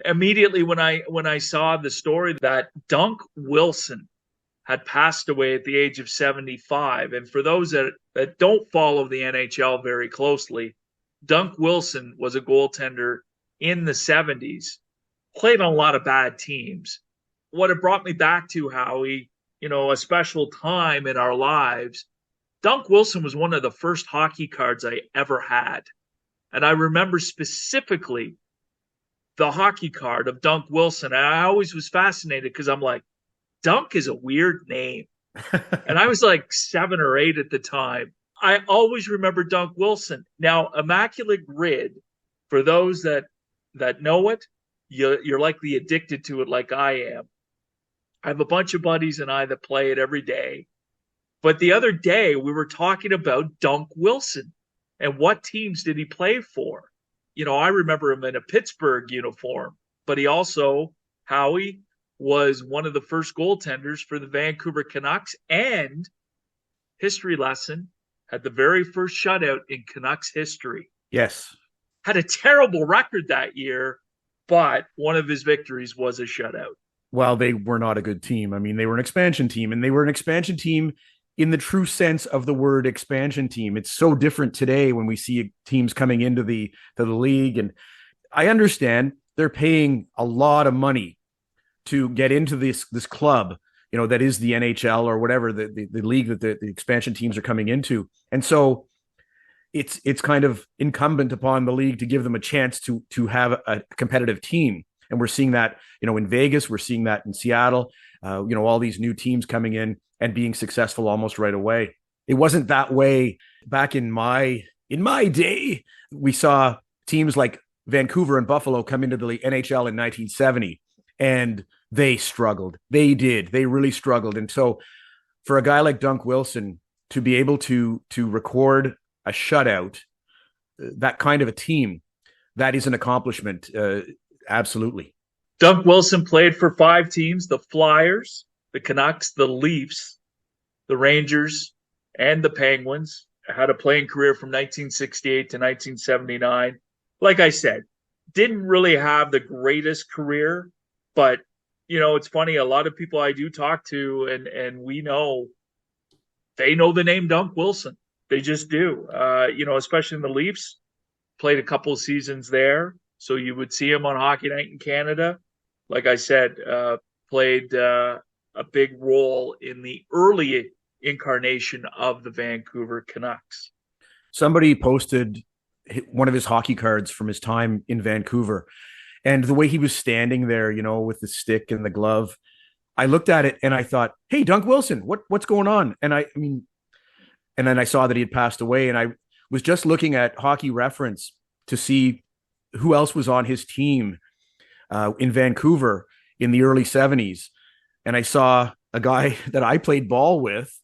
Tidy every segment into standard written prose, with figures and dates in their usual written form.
Immediately when I saw the story that Dunc Wilson had passed away at the age of 75, and for those that don't follow the NHL very closely, Dunc Wilson was a goaltender in the 70s, played on a lot of bad teams. What it brought me back to, Howie, a special time in our lives. Dunc Wilson was one of the first hockey cards I ever had. And I remember specifically the hockey card of Dunc Wilson. And I always was fascinated because I'm like, Dunk is a weird name. And I was like 7 or 8 at the time. I always remember Dunc Wilson. Now, Immaculate Grid, for those that know it, you're likely addicted to it like I am. I have a bunch of buddies and I that play it every day. But the other day we were talking about Dunc Wilson and what teams did he play for? I remember him in a Pittsburgh uniform, but he also, Howie, was one of the first goaltenders for the Vancouver Canucks, and history lesson, had the very first shutout in Canucks history. Yes. Had a terrible record that year, but one of his victories was a shutout. Well, they were not a good team. I mean, they were an expansion team, and they were an expansion team in the true sense of the word expansion team. It's so different today when we see teams coming into the league. And I understand they're paying a lot of money to get into this club, that is the NHL or whatever the league that the expansion teams are coming into. And so it's kind of incumbent upon the league to give them a chance to have a competitive team. And we're seeing that, in Vegas, we're seeing that in Seattle, all these new teams coming in and being successful almost right away. It wasn't that way back in my day. We saw teams like Vancouver and Buffalo come into the NHL in 1970, and they struggled. They did. They really struggled. And so for a guy like Dunc Wilson to be able to record a shutout, that kind of a team, that is an accomplishment. Absolutely. Dunc Wilson played for 5 teams: the Flyers, the Canucks, the Leafs, the Rangers, and the Penguins. Had a playing career from 1968 to 1979. Like I said, didn't really have the greatest career, but it's funny. A lot of people I do talk to, and we know, they know the name Dunc Wilson. They just do. Especially in the Leafs, played a couple of seasons there, so you would see him on Hockey Night in Canada. Like I said, played a big role in the early incarnation of the Vancouver Canucks. Somebody posted one of his hockey cards from his time in Vancouver, and the way he was standing there, with the stick and the glove, I looked at it and I thought, "Hey, Dunc Wilson, what's going on?" And and then I saw that he had passed away, and I was just looking at Hockey Reference to see who else was on his team in Vancouver in the early 70s. And I saw a guy that I played ball with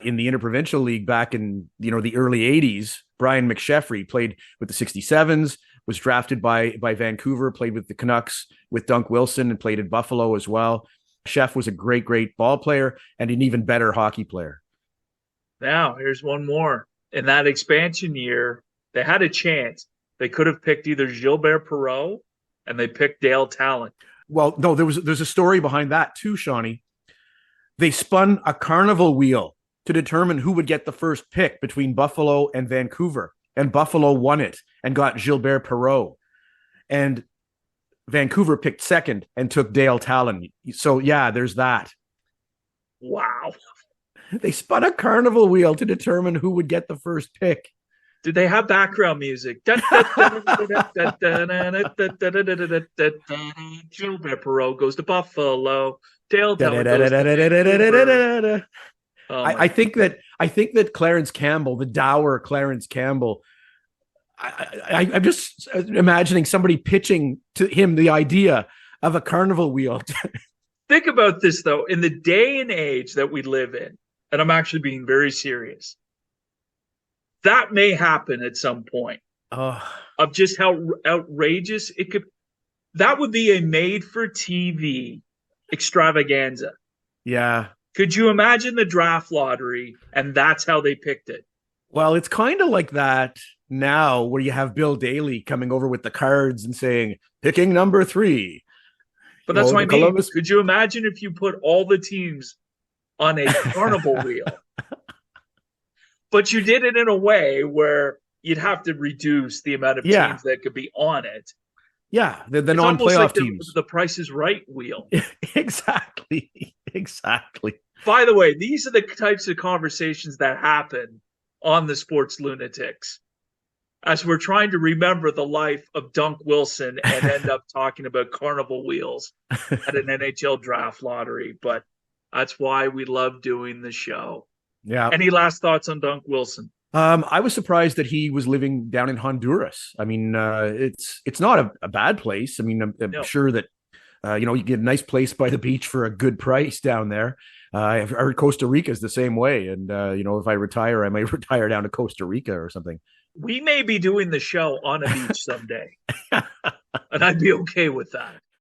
in the Interprovincial League back in, the early 80s. Brian McSheffrey played with the 67s, was drafted by Vancouver, played with the Canucks with Dunc Wilson, and played in Buffalo as well. Chef was a great, great ball player and an even better hockey player. Now, here's one more. In that expansion year, they had a chance. They could have picked either Gilbert Perreault, and they picked Dale Talon. Well, no, there's a story behind that too, Shawnee. They spun a carnival wheel to determine who would get the first pick between Buffalo and Vancouver, and Buffalo won it and got Gilbert Perreault. And Vancouver picked second and took Dale Talon. So yeah, there's that. Wow. They spun a carnival wheel to determine who would get the first pick. Did they have background music? Gilbert Perreault goes to Buffalo. Dale Talon goes to I think that Clarence Campbell, the dour Clarence Campbell, I'm just imagining somebody pitching to him the idea of a carnival wheel. Think about this, though. In the day and age that we live in, and I'm actually being very serious, that may happen at some point. Of just how outrageous it could. That would be a made-for-TV extravaganza. Yeah. Could you imagine the draft lottery, and that's how they picked it? Well, it's kind of like that now where you have Bill Daly coming over with the cards and saying, picking number 3, But that's what I the mean. Columbus. Could you imagine if you put all the teams on a carnival wheel, but you did it in a way where you'd have to reduce the amount of Yeah. teams that could be on it? Yeah. The It's almost like non-playoff teams. the Price is Right wheel. Exactly. Exactly. By the way, these are the types of conversations that happen on the Sports Lunatics as we're trying to remember the life of Dunc Wilson and end up talking about carnival wheels at an NHL draft lottery. But that's why we love doing the show. Yeah. Any last thoughts on Dunc Wilson? I was surprised that he was living down in Honduras. I mean, it's not a bad place. I mean, I'm No. sure that you get a nice place by the beach for a good price down there. I've heard Costa Rica is the same way, and if I retire, I might retire down to Costa Rica or something. We may be doing the show on a beach someday, and I'd be okay with that.